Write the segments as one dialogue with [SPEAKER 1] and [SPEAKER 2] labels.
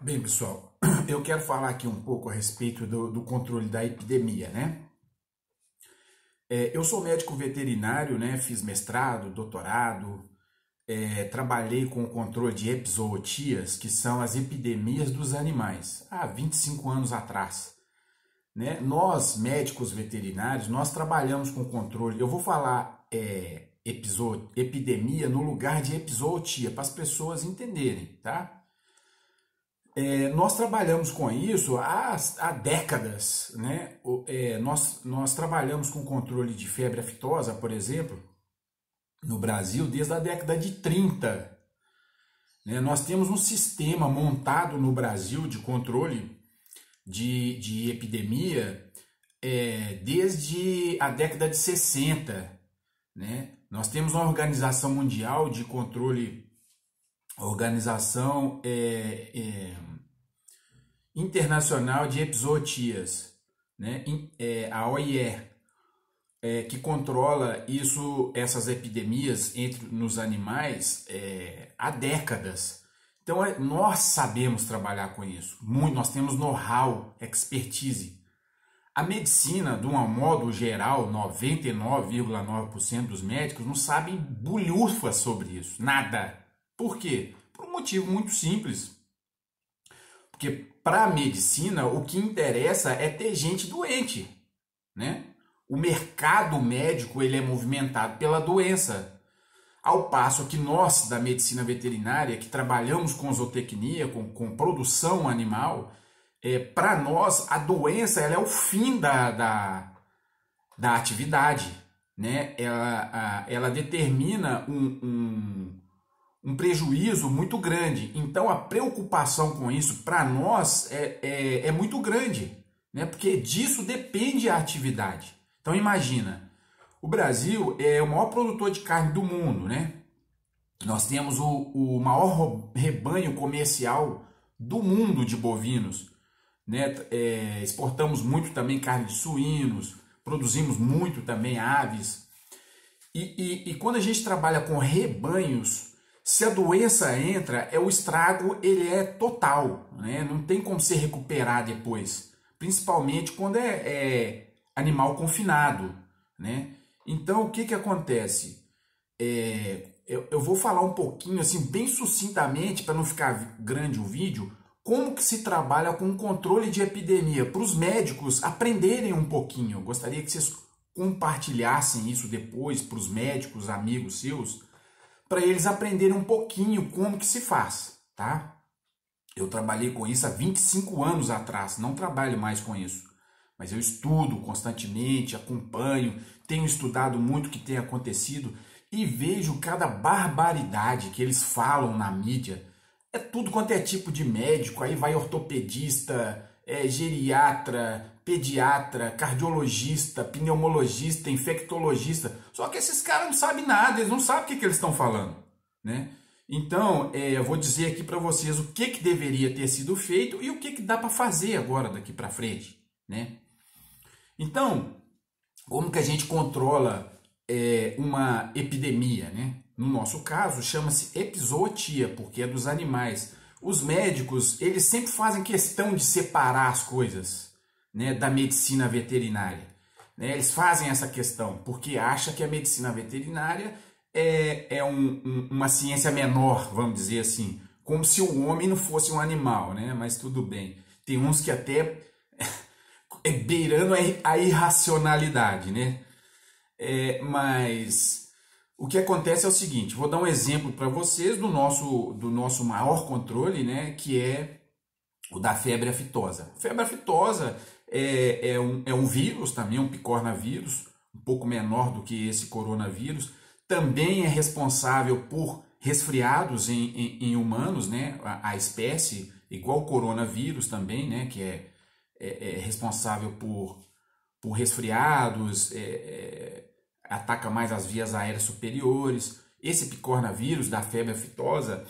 [SPEAKER 1] Bem, pessoal, eu quero falar aqui um pouco a respeito do controle da epidemia, né? Eu sou médico veterinário, né? Fiz mestrado, doutorado, trabalhei com o controle de epizootias, que são as epidemias dos animais, há 25 anos atrás, né? Nós, médicos veterinários, nós trabalhamos com controle. Eu vou falar epidemia no lugar de epizootia, para as pessoas entenderem, tá? Nós trabalhamos com isso há décadas, né? Nós trabalhamos com controle de febre aftosa, por exemplo, no Brasil desde a década de 30. Né? Nós temos um sistema montado no Brasil de controle de epidemia desde a década de 60. Né? Nós temos uma organização mundial de controle, organização internacional de epizootias, né? A OIE, que controla essas epidemias nos animais há décadas. Então nós sabemos trabalhar com isso, nós temos know-how, expertise. A medicina, de um modo geral, 99,9% dos médicos não sabem bulhufas sobre isso, nada. Por quê? Por um motivo muito simples. Porque para a medicina o que interessa é ter gente doente, né? O mercado médico ele é movimentado pela doença. Ao passo que nós, da medicina veterinária, que trabalhamos com zootecnia, com produção animal, para nós a doença ela é o fim da atividade, né? Ela determina um prejuízo muito grande. Então a preocupação com isso para nós é muito grande, né? Porque disso depende a atividade. Então imagina, o Brasil é o maior produtor de carne do mundo, né? Nós temos o maior rebanho comercial do mundo de bovinos, né? Exportamos muito também carne de suínos, produzimos muito também aves. E quando a gente trabalha com rebanhos, se a doença entra, o estrago ele é total, né? Não tem como se recuperar depois, principalmente quando é animal confinado, né? Então o que acontece? Eu vou falar um pouquinho assim bem sucintamente para não ficar grande o vídeo, como que se trabalha com o controle de epidemia para os médicos aprenderem um pouquinho. Eu gostaria que vocês compartilhassem isso depois para os médicos, amigos seus, para eles aprenderem um pouquinho como que se faz, tá? Eu trabalhei com isso há 25 anos atrás, não trabalho mais com isso, mas eu estudo constantemente, acompanho, tenho estudado muito o que tem acontecido e vejo cada barbaridade que eles falam na mídia. É tudo quanto é tipo de médico, aí vai ortopedista, geriatra, pediatra, cardiologista, pneumologista, infectologista. Só que esses caras não sabem nada, eles não sabem o que eles estão falando, né? Então, eu vou dizer aqui para vocês o que deveria ter sido feito e o que dá para fazer agora daqui para frente, né? Então, como que a gente controla uma epidemia, né? No nosso caso, chama-se epizootia, porque é dos animais. Os médicos, eles sempre fazem questão de separar as coisas, né, da medicina veterinária. Né? Eles fazem essa questão, porque acham que a medicina veterinária é uma ciência menor, vamos dizer assim. Como se o homem não fosse um animal, né? Mas tudo bem. Tem uns que até beirando a irracionalidade, né? Mas o que acontece é o seguinte, vou dar um exemplo para vocês do nosso maior controle, né, que é o da febre aftosa. A febre aftosa é um vírus, também um picornavírus, um pouco menor do que esse coronavírus, também é responsável por resfriados em humanos, né, a espécie, igual o coronavírus também, né, que é responsável por resfriados, ataca mais as vias aéreas superiores. Esse picornavírus da febre aftosa,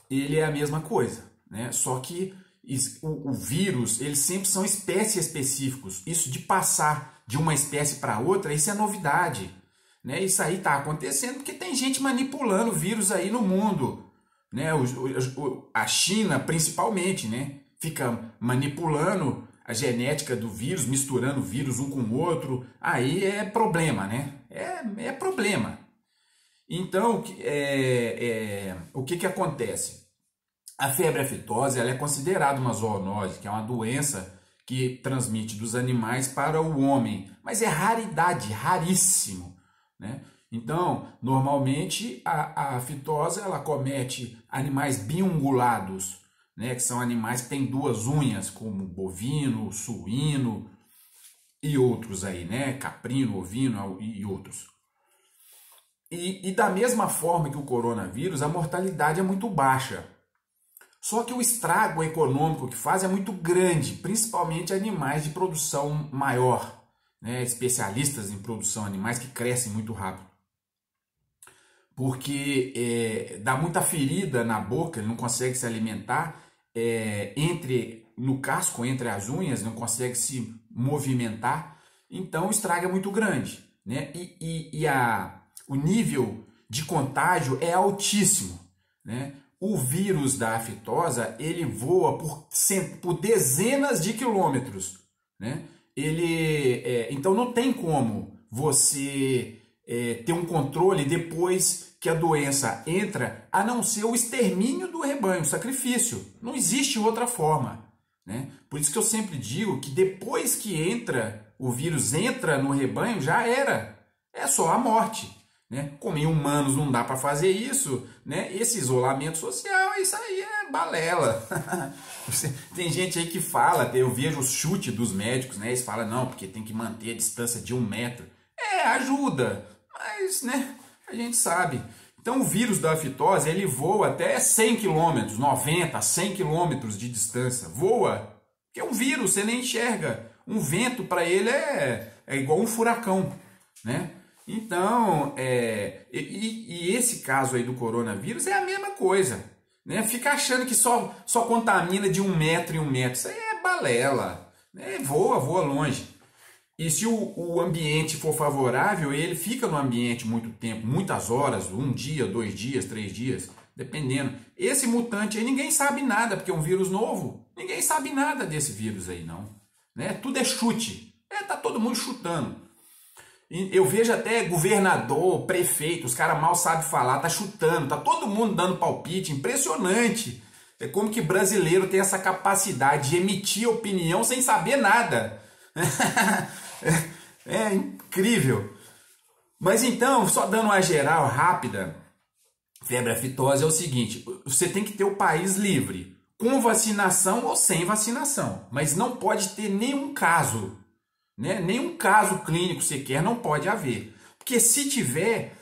[SPEAKER 1] ele é a mesma coisa, né? Só que o vírus, eles sempre são espécies específicos. Isso de passar de uma espécie para outra, isso é novidade, né? Isso aí está acontecendo porque tem gente manipulando vírus aí no mundo, né? A China principalmente, né? fica manipulando a genética do vírus, misturando o vírus um com o outro, aí é problema, né? É problema. Então, o que acontece? A febre aftosa ela é considerada uma zoonose, que é uma doença que transmite dos animais para o homem, mas é raridade, raríssimo, né? Então, normalmente a aftosa ela comete animais biungulados, né? Que são animais que têm duas unhas, como bovino, suíno e outros aí, né? Caprino, ovino e outros. E da mesma forma que o coronavírus, a mortalidade é muito baixa. Só que o estrago econômico que faz é muito grande, principalmente animais de produção maior, né? Especialistas em produção, animais que crescem muito rápido. Porque dá muita ferida na boca, ele não consegue se alimentar, no casco, entre as unhas, não consegue se movimentar, então o estrago é muito grande, né? O nível de contágio é altíssimo, né? O vírus da aftosa, ele voa por dezenas de quilômetros, né? Então não tem como você ter um controle depois que a doença entra, a não ser o extermínio do rebanho, o sacrifício. Não existe outra forma, né? Por isso que eu sempre digo que depois que o vírus entra no rebanho, já era. É só a morte. Né? Como em humanos não dá para fazer isso, né? Esse isolamento social, isso aí é balela. Tem gente aí que fala, eu vejo o chute dos médicos, né? Eles falam, não, porque tem que manter a distância de 1 metro. Ajuda, mas né, a gente sabe. Então o vírus da aftosa, ele voa até 100 km, 90, 100 km de distância. Voa, porque é um vírus, você nem enxerga. Um vento para ele é igual um furacão, né? Então, esse caso aí do coronavírus é a mesma coisa, né? Fica achando que só contamina de 1 metro em 1 metro, isso aí é balela, né? Voa longe. E se o ambiente for favorável, ele fica no ambiente muito tempo, muitas horas, 1 dia, 2 dias, 3 dias, dependendo. Esse mutante aí ninguém sabe nada, porque é um vírus novo, ninguém sabe nada desse vírus aí não, né? Tudo é chute, tá todo mundo chutando. Eu vejo até governador, prefeito, os caras mal sabem falar, tá chutando, tá todo mundo dando palpite, impressionante. É como que brasileiro tem essa capacidade de emitir opinião sem saber nada. É incrível. Mas então, só dando uma geral rápida, febre aftosa é o seguinte, você tem que ter o país livre, com vacinação ou sem vacinação, mas não pode ter nenhum caso. Né? Nenhum caso clínico sequer não pode haver. Porque se tiver,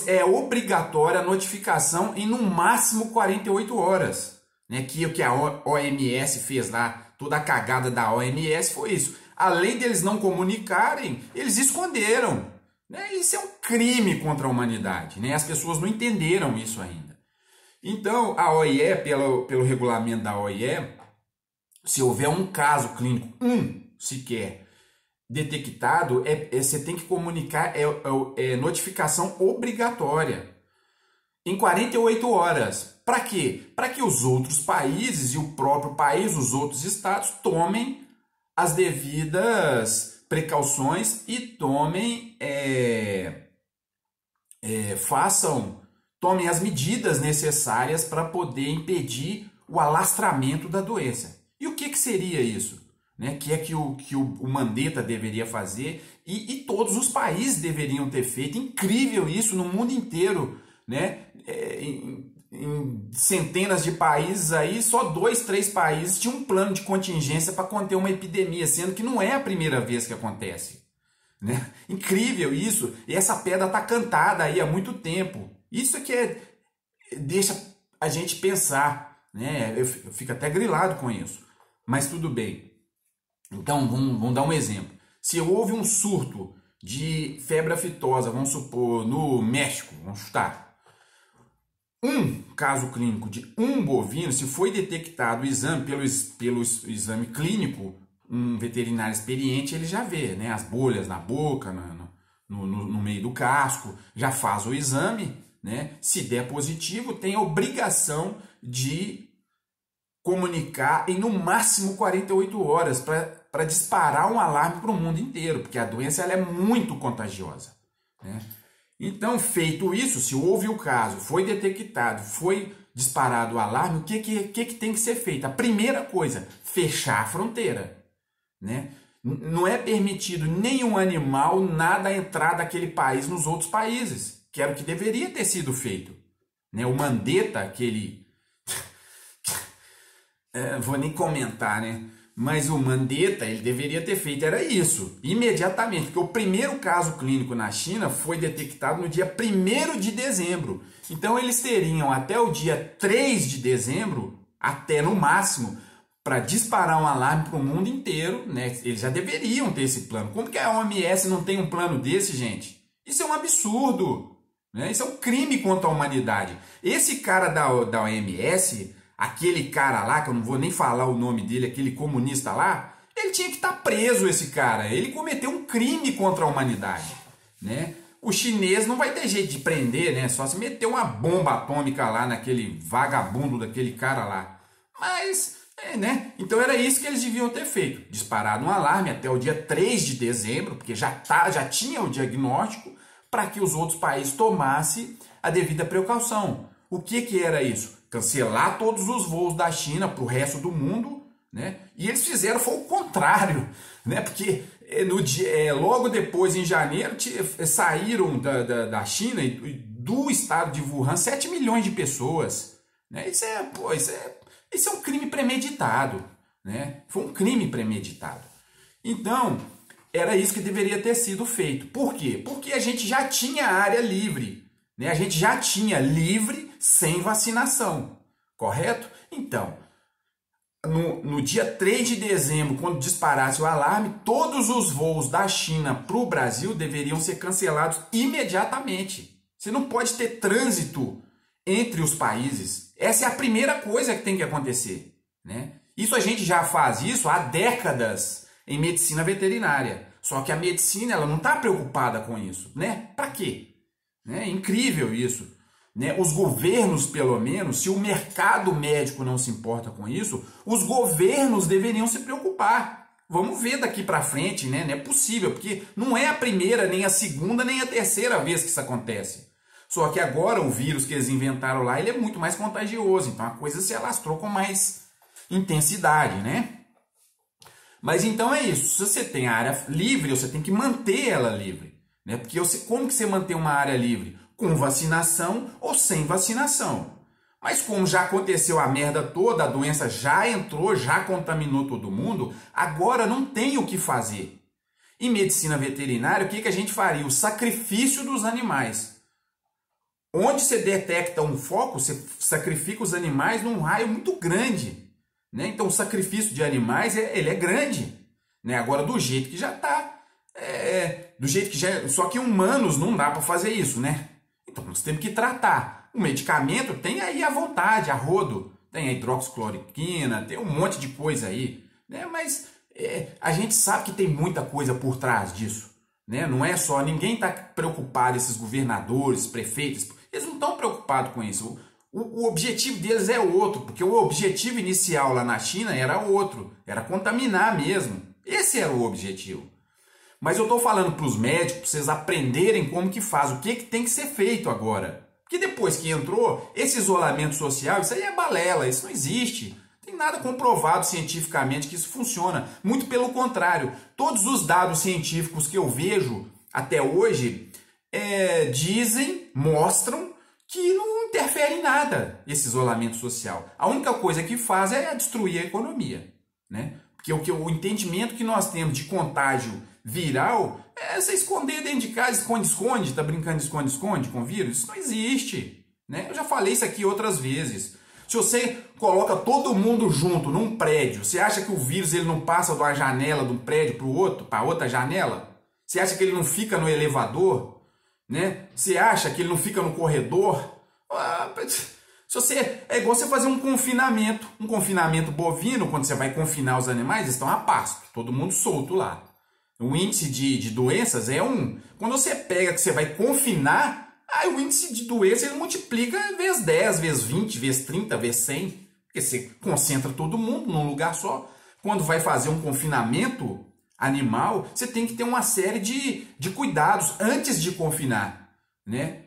[SPEAKER 1] é obrigatória a notificação em no máximo 48 horas. Né? Que o que a OMS fez lá, toda a cagada da OMS foi isso. Além deles não comunicarem, eles esconderam. Né? Isso é um crime contra a humanidade. Né? As pessoas não entenderam isso ainda. Então, a OIE, pelo regulamento da OIE, se houver um caso clínico, sequer, detectado, você tem que comunicar, notificação obrigatória em 48 horas. Para quê? Para que os outros países e o próprio país, os outros estados, tomem as devidas precauções e tomem as medidas necessárias para poder impedir o alastramento da doença. E o que seria isso? Né, que o Mandetta deveria fazer e todos os países deveriam ter feito. Incrível isso no mundo inteiro, né? Em centenas de países aí, só 2, 3 países tinham um plano de contingência para conter uma epidemia, sendo que não é a primeira vez que acontece. Né? Incrível isso, e essa pedra está cantada aí há muito tempo. Isso é que deixa a gente pensar, né? Eu fico até grilado com isso, mas tudo bem. Então, vamos dar um exemplo. Se houve um surto de febre aftosa, vamos supor, no México, vamos chutar, um caso clínico de um bovino, se foi detectado o exame pelo exame clínico, um veterinário experiente, ele já vê, né, as bolhas na boca, no meio do casco, já faz o exame, né? Se der positivo, tem a obrigação de comunicar em no máximo 48 horas para disparar um alarme para o mundo inteiro, porque a doença ela é muito contagiosa, né? Então, feito isso, se houve o caso, foi detectado, foi disparado o alarme, o que tem que ser feito? A primeira coisa, fechar a fronteira, né? Não é permitido nenhum animal, nada entrar daquele país nos outros países, que era o que deveria ter sido feito, né? O Mandetta, aquele... vou nem comentar, né? Mas o Mandetta, ele deveria ter feito, era isso, imediatamente, porque o primeiro caso clínico na China foi detectado no dia 1º de dezembro. Então eles teriam até o dia 3 de dezembro, até no máximo, para disparar um alarme para o mundo inteiro, né? Eles já deveriam ter esse plano. Como que a OMS não tem um plano desse, gente? Isso é um absurdo, né? Isso é um crime contra a humanidade. Esse cara da OMS... Aquele cara lá, que eu não vou nem falar o nome dele, aquele comunista lá, ele tinha que estar preso, esse cara. Ele cometeu um crime contra a humanidade, né? O chinês não vai ter jeito de prender, né? Só se meter uma bomba atômica lá naquele vagabundo daquele cara lá. Mas, né? Então era isso que eles deviam ter feito. Disparado um alarme até o dia 3 de dezembro, porque já tinha o diagnóstico, para que os outros países tomassem a devida precaução. O que era isso? Cancelar todos os voos da China para o resto do mundo, né? E eles fizeram foi o contrário, né? Porque logo depois, em janeiro, saíram da China e do estado de Wuhan 7 milhões de pessoas, né? Isso é um crime premeditado, né? Foi um crime premeditado. Então, era isso que deveria ter sido feito. Por quê? Porque a gente já tinha área livre, né? A gente já tinha livre sem vacinação, correto? Então, no dia 3 de dezembro, quando disparasse o alarme, todos os voos da China para o Brasil deveriam ser cancelados imediatamente. Você não pode ter trânsito entre os países. Essa é a primeira coisa que tem que acontecer, né? Isso a gente já faz isso há décadas em medicina veterinária. Só que a medicina ela não está preocupada com isso, né? Para quê? É incrível isso. Né? Os governos, pelo menos, se o mercado médico não se importa com isso, os governos deveriam se preocupar. Vamos ver daqui para frente, né? Não é possível, porque não é a primeira, nem a segunda, nem a terceira vez que isso acontece. Só que agora o vírus que eles inventaram lá, ele é muito mais contagioso, então a coisa se alastrou com mais intensidade, né? Mas então é isso, se você tem a área livre, você tem que manter ela livre, né? Porque como que você mantém uma área livre? Com vacinação ou sem vacinação. Mas como já aconteceu a merda toda, a doença já entrou, já contaminou todo mundo, agora não tem o que fazer. Em medicina veterinária, o que a gente faria? O sacrifício dos animais. Onde você detecta um foco, você sacrifica os animais num raio muito grande, né? Então o sacrifício de animais ele é grande, né? Agora do jeito que já está, só que humanos não dá para fazer isso, né? Então nós temos que tratar. O medicamento tem aí à vontade, a rodo. Tem a hidroxicloroquina, tem um monte de coisa aí, né? Mas a gente sabe que tem muita coisa por trás disso, né? Não é só, ninguém está preocupado, esses governadores, prefeitos, eles não estão preocupados com isso. O objetivo deles é outro, porque o objetivo inicial lá na China era outro, era contaminar mesmo. Esse era o objetivo. Mas eu estou falando para os médicos, para vocês aprenderem como que faz, o que tem que ser feito agora. Porque depois que entrou, esse isolamento social, isso aí é balela, isso não existe. Não tem nada comprovado cientificamente que isso funciona. Muito pelo contrário, todos os dados científicos que eu vejo até hoje mostram que não interfere em nada esse isolamento social. A única coisa que faz é destruir a economia, né? Porque o entendimento que nós temos de contágio viral é você esconder dentro de casa, esconde-esconde, tá brincando de esconde-esconde com vírus? Isso não existe, né? Eu já falei isso aqui outras vezes. Se você coloca todo mundo junto num prédio, você acha que o vírus ele não passa de uma janela de um prédio para outra janela? Você acha que ele não fica no elevador? Né? Você acha que ele não fica no corredor? É igual você fazer um confinamento bovino, quando você vai confinar os animais, eles estão a pasto, todo mundo solto lá. O índice de doenças é 1. Quando você pega que você vai confinar, aí o índice de doença ele multiplica vezes 10, vezes 20, vezes 30, vezes 100. Porque porque você concentra todo mundo num lugar só. Quando vai fazer um confinamento animal, você tem que ter uma série de cuidados antes de confinar, né?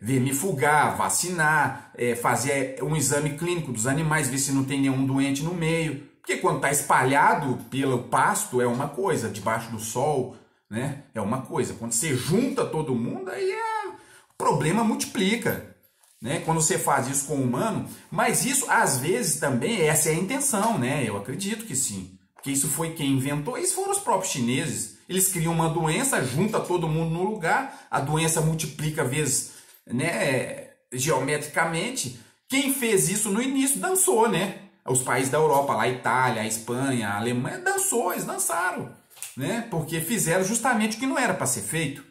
[SPEAKER 1] Vermifugar, vacinar, fazer um exame clínico dos animais, ver se não tem nenhum doente no meio. Porque quando está espalhado pelo pasto é uma coisa, debaixo do sol, né? É uma coisa. Quando você junta todo mundo, aí o problema multiplica, né? Quando você faz isso com o humano. Mas isso, às vezes, também, essa é a intenção, né? Eu acredito que sim. Porque isso foi quem inventou, isso foram os próprios chineses. Eles criam uma doença, junta todo mundo no lugar, a doença multiplica vezes, né, geometricamente. Quem fez isso no início dançou, né? Os países da Europa, lá a Itália, a Espanha, a Alemanha, eles dançaram, né? Porque fizeram justamente o que não era para ser feito,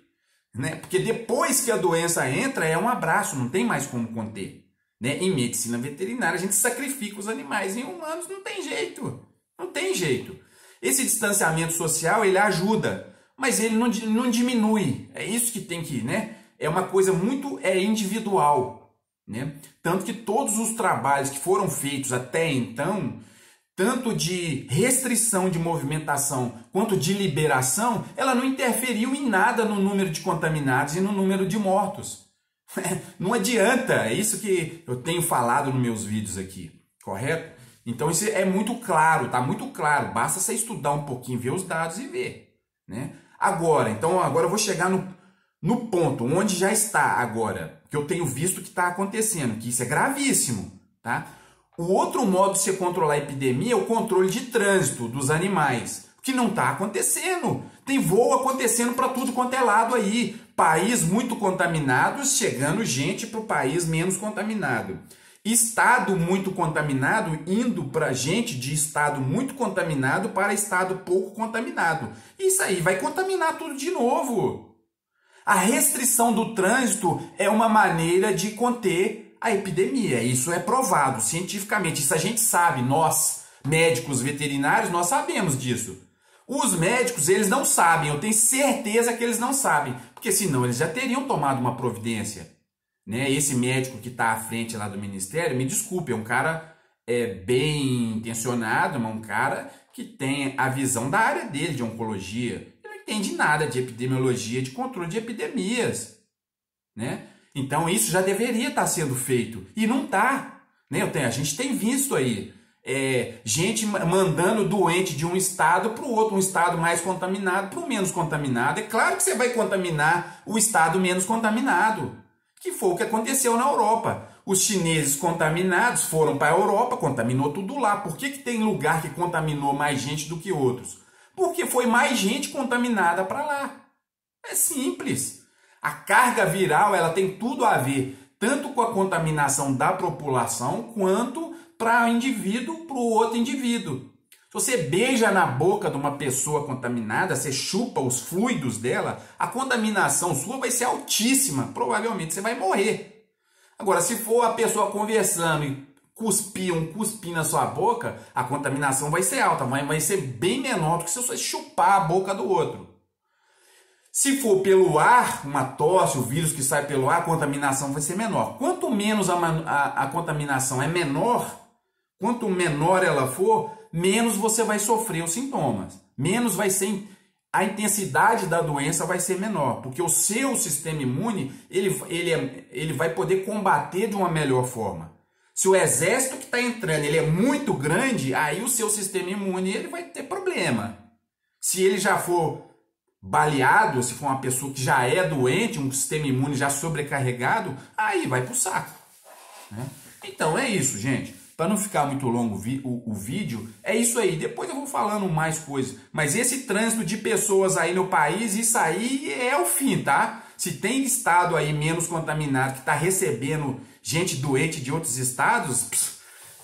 [SPEAKER 1] né? Porque depois que a doença entra, é um abraço, não tem mais como conter, né? Em medicina veterinária, a gente sacrifica os animais, em humanos não tem jeito, não tem jeito. Esse distanciamento social, ele ajuda, mas ele não diminui. É isso que tem que, né? É uma coisa muito individual, né? Tanto que todos os trabalhos que foram feitos até então, tanto de restrição de movimentação quanto de liberação, ela não interferiu em nada no número de contaminados e no número de mortos. Não adianta, é isso que eu tenho falado nos meus vídeos aqui, correto? Então isso é muito claro, tá muito claro, basta você estudar um pouquinho, ver os dados e ver, né? Agora eu vou chegar no ponto onde já está agora, que eu tenho visto que está acontecendo, que isso é gravíssimo, tá? O outro modo de você controlar a epidemia é o controle de trânsito dos animais, que não está acontecendo. Tem voo acontecendo para tudo quanto é lado aí, país muito contaminado, chegando gente para o país menos contaminado. Estado muito contaminado indo para gente de estado muito contaminado para estado pouco contaminado. Isso aí vai contaminar tudo de novo. A restrição do trânsito é uma maneira de conter a epidemia. Isso é provado cientificamente. Isso a gente sabe, nós, médicos veterinários, nós sabemos disso. Os médicos, eles não sabem, eu tenho certeza que eles não sabem, porque senão eles já teriam tomado uma providência. Né? Esse médico que está à frente lá do ministério, me desculpe, é um cara bem intencionado, mas um cara que tem a visão da área dele, de oncologia. Ele não entende nada de epidemiologia, de controle de epidemias. Né? Então isso já deveria estar sendo feito, e não está. Né? A gente tem visto aí gente mandando doente de um estado para o outro, um estado mais contaminado para o menos contaminado. É claro que você vai contaminar o estado menos contaminado, que foi o que aconteceu na Europa. Os chineses contaminados foram para a Europa, contaminou tudo lá. Por que tem lugar que contaminou mais gente do que outros? Porque foi mais gente contaminada para lá. É simples. A carga viral, ela tem tudo a ver tanto com a contaminação da população quanto para o indivíduo, para o outro indivíduo. Se você beija na boca de uma pessoa contaminada, você chupa os fluidos dela, a contaminação sua vai ser altíssima. Provavelmente você vai morrer. Agora, se for a pessoa conversando e cuspir um cuspi na sua boca, a contaminação vai ser alta, mas vai ser bem menor do que se você chupar a boca do outro. Se for pelo ar, uma tosse, o vírus que sai pelo ar, a contaminação vai ser menor. Quanto menos a contaminação é menor, quanto menor ela for, menos você vai sofrer os sintomas. Menos vai ser, a intensidade da doença vai ser menor, porque o seu sistema imune ele vai poder combater de uma melhor forma. Se o exército que está entrando ele é muito grande, aí o seu sistema imune ele vai ter problema. Se ele já for baleado, se for uma pessoa que já é doente, um sistema imune já sobrecarregado, aí vai pro saco. Né? Então é isso, gente. Para não ficar muito longo o vídeo, é isso aí. Depois eu vou falando mais coisas. Mas esse trânsito de pessoas aí no país, isso aí é o fim, tá? Se tem estado aí menos contaminado, que está recebendo gente doente de outros estados,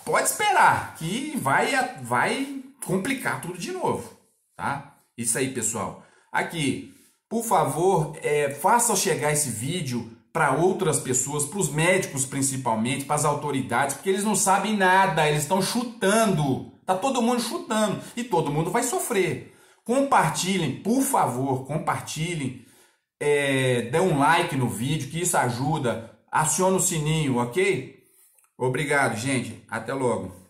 [SPEAKER 1] pode esperar que vai complicar tudo de novo, tá? Isso aí, pessoal. Aqui, por favor, faça chegar esse vídeo para outras pessoas, para os médicos principalmente, para as autoridades, porque eles não sabem nada, eles estão chutando. Tá todo mundo chutando e todo mundo vai sofrer. Compartilhem, por favor, compartilhem. Dê um like no vídeo, que isso ajuda. Aciona o sininho, ok? Obrigado, gente. Até logo.